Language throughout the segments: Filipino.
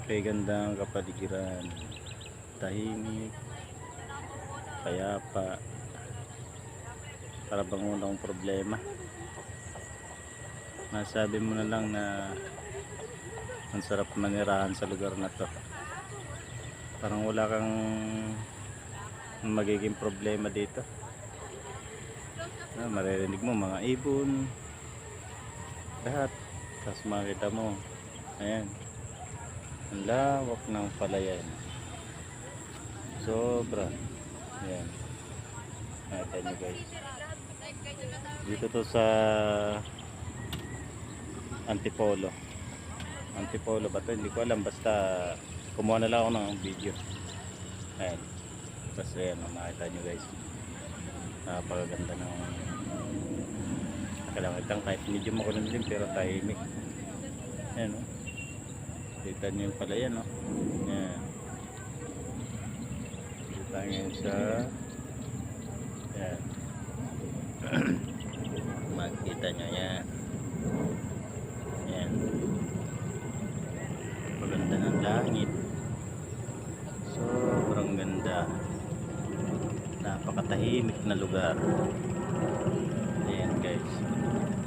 Napakagandang kapaligiran, tahimik, payapa, para bang walang problema. Masabi mo na lang na ang sarap manirahan sa lugar na to. Parang wala kang magiging problema dito. Maririnig mo mga ibon, lahat. Tapos makita mo, ayan, ang lawak ng palayan, sobra. Ayan, nakita nyo guys, dito to sa Antipolo ba to, hindi ko alam, basta kumuha na lang ako ng video. Ayan, basta ayan, makita nyo guys, napakaganda ng kalangitan, kahit medyo makulimlim pero tahimik. Ayan o, kita nyo yung palayan o. Ayan, kita nyo sa ayan. Makikita nyo yan. Ayan, maganda ng langit, sobrang ganda, napakatahimik na lugar. Ayan guys,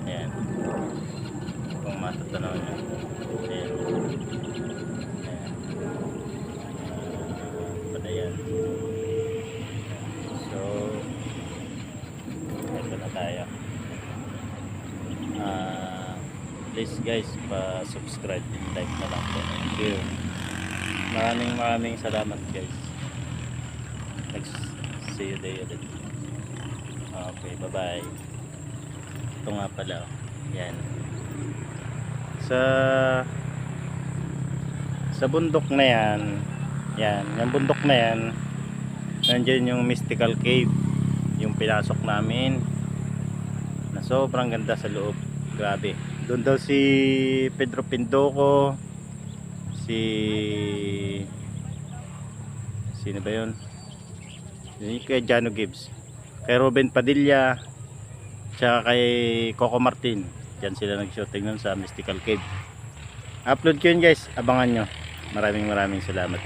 ayan, kung matatanaw nyo, ayan, ayan, palayan. So ito na tayo. Please guys, pa-subscribe and like na lang po. Thank you. Maraming salamat guys. Next, see you day ulit. Okay, bye bye. Ito nga pala, yan, sa bundok na yan, yan, yung bundok na yan, nandiyan yung mystical cave, yung pinasok namin, na sobrang ganda sa loob. Grabe, doon daw si Pedro Pindoco, sino ba yun, kay Jano Gibbs, kay Ruben Padilla, tsaka kay Coco Martin. Diyan sila nag-shooting nun sa mystical cave. Upload ko yun guys, abangan nyo. Maraming salamat.